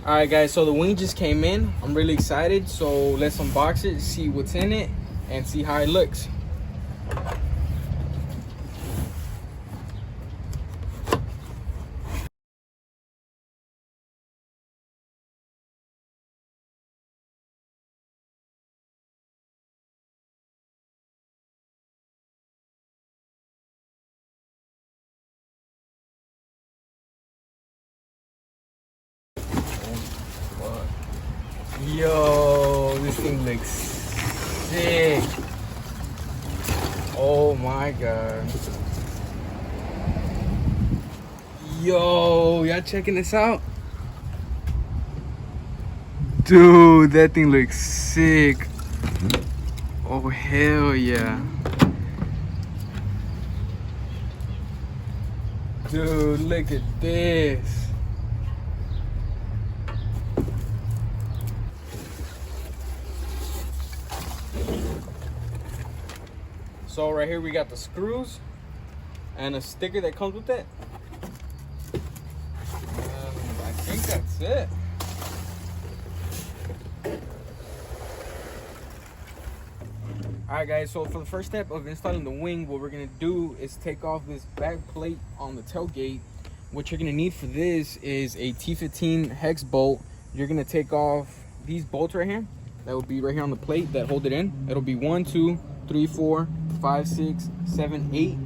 All right, guys, so the wing just came in. I'm really excited, so let's unbox it, see what's in it, and see how it looks. Yo, this thing looks sick. Oh my god. Yo, y'all checking this out? Dude, that thing looks sick. Oh, hell yeah. Dude, look at this. So right here we got the screws and a sticker that comes with it. I think that's it. Alright guys, so for the first step of installing the wing, what we're gonna do is take off this back plate on the tailgate. What you're gonna need for this is a T15 hex bolt. You're gonna take off these bolts right here. That will be right here on the plate that hold it in. It'll be 1, 2, 3, 4, 5, 6, 7, 8.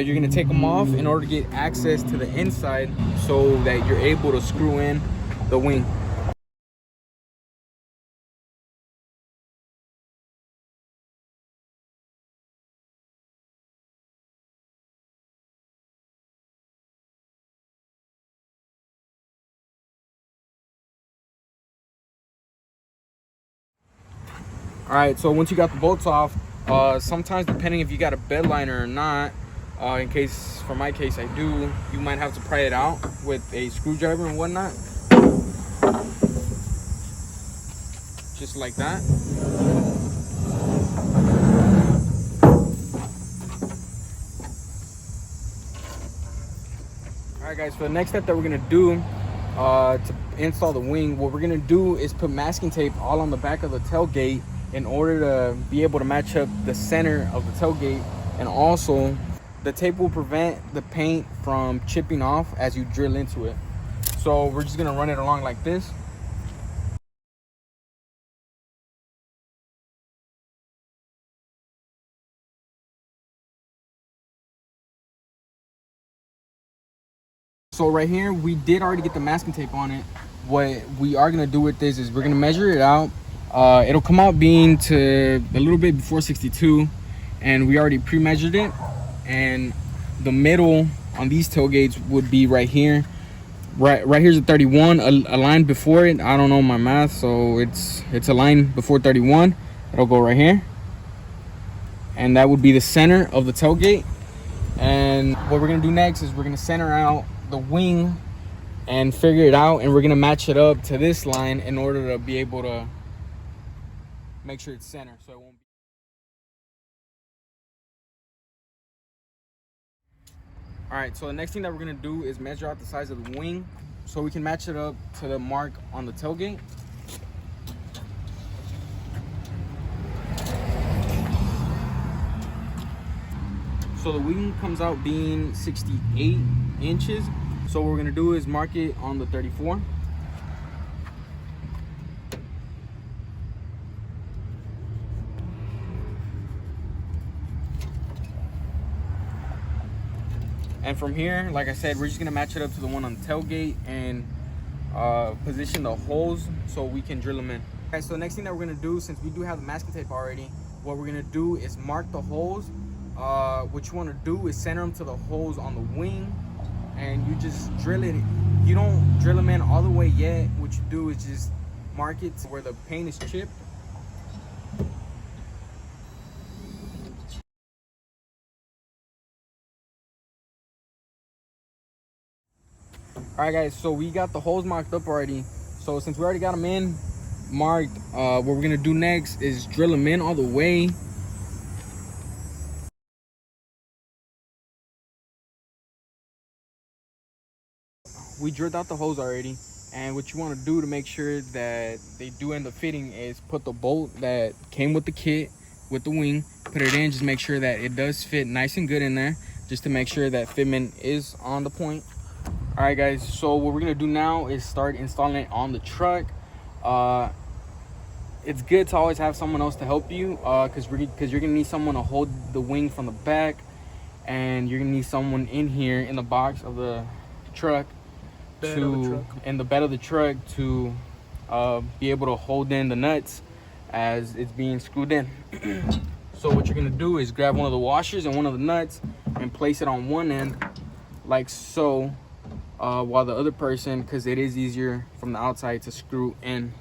You're gonna take them off in order to get access to the inside so that you're able to screw in the wing. All right, so once you got the bolts off, sometimes depending if you got a bed liner or not, in case, for my case, I do, you might have to pry it out with a screwdriver and whatnot. Just like that. All right, guys, for the next step that we're gonna do to install the wing, what we're gonna do is put masking tape all on the back of the tailgate in order to be able to match up the center of the tailgate, and also the tape will prevent the paint from chipping off as you drill into it. So we're just gonna run it along like this. So right here, we did already get the masking tape on it. What we are gonna do with this is we're gonna measure it out. It'll come out being to a little bit before 62, and we already pre-measured it. And the middle on these tailgates would be right here. Right here's a 31, a line before it. I don't know my math, so it's a line before 31. It'll go right here, and that would be the center of the tailgate. And what we're gonna do next is we're gonna center out the wing and figure it out, and we're gonna match it up to this line in order to be able to make sure it's center, so it won't be. All right, so the next thing that we're gonna do is measure out the size of the wing so we can match it up to the mark on the tailgate. So the wing comes out being 68 inches. So what we're gonna do is mark it on the 34. And from here, like I said, we're just gonna match it up to the one on the tailgate and position the holes so we can drill them in. Okay, so the next thing that we're gonna do, since we do have the masking tape already, what we're gonna do is mark the holes. What you wanna do is center them to the holes on the wing, and you just drill it. You don't drill them in all the way yet. What you do is just mark it to where the paint is chipped. All right guys, so we got the holes marked up already. So since we already got them in marked, what we're gonna do next is drill them in all the way. We drilled out the holes already. And what you want to do to make sure that they do end up fitting is put the bolt that came with the kit with the wing, put it in, just make sure that it does fit nice and good in there, just to make sure that fitment is on the point. All right guys, so what we're gonna do now is start installing it on the truck. It's good to always have someone else to help you, because you're gonna need someone to hold the wing from the back, and you're gonna need someone in here in the box of the truck, in the bed of the truck, to be able to hold in the nuts as it's being screwed in. So what you're gonna do is grab one of the washers and one of the nuts and place it on one end like so, while the other person, because it is easier from the outside to screw in.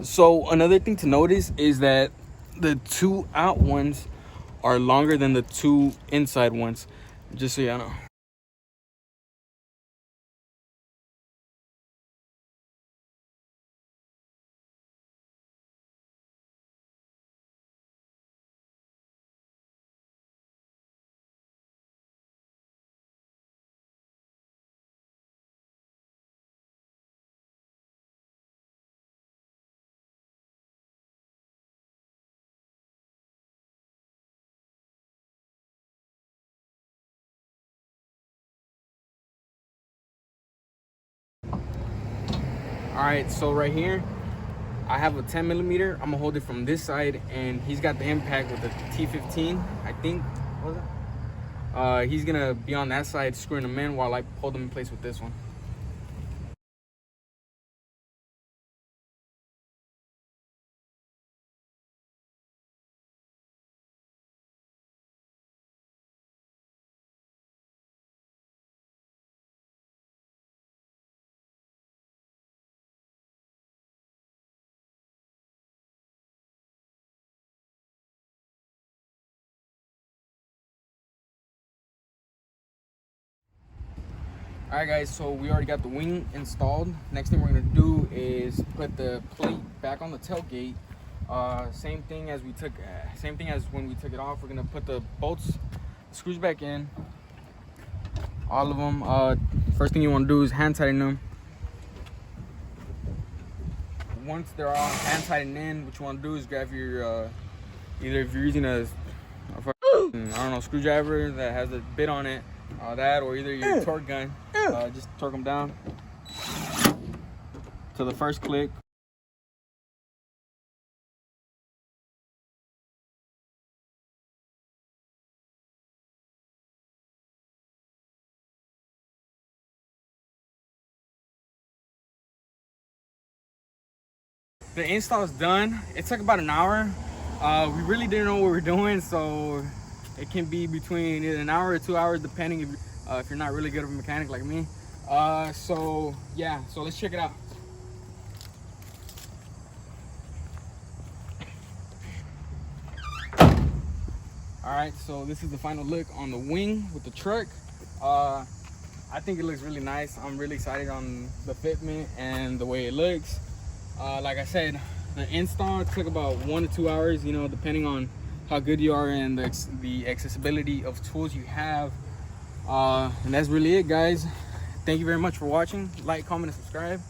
So another thing to notice is that the two out ones are longer than the two inside ones, just so y'all know. All right, so right here I have a 10 millimeter. I'm gonna hold it from this side, and he's got the impact with the T15, I think. What was that? He's gonna be on that side screwing them in while I hold them in place with this one. All right guys, so we already got the wing installed. Next thing we're gonna do is put the plate back on the tailgate. Same thing as when we took it off. We're gonna put the bolts, screws back in, all of them. First thing you want to do is hand tighten them. Once they're all hand tightened in, what you want to do is grab your either, if you're using a I don't know, screwdriver that has a bit on it, that, or either your torque gun, just torque them down to the first click. The install is done. It took about an hour. We really didn't know what we were doing, so it can be between either an hour or 2 hours, depending if you're not really good of a mechanic like me. So yeah, so let's check it out. All right, so this is the final look on the wing with the truck. I think it looks really nice. I'm really excited on the fitment and the way it looks. Like I said, the install took about 1 to 2 hours, you know, depending on how good you are and the accessibility of tools you have. And that's really it, guys. Thank you very much for watching. Like, comment, and subscribe.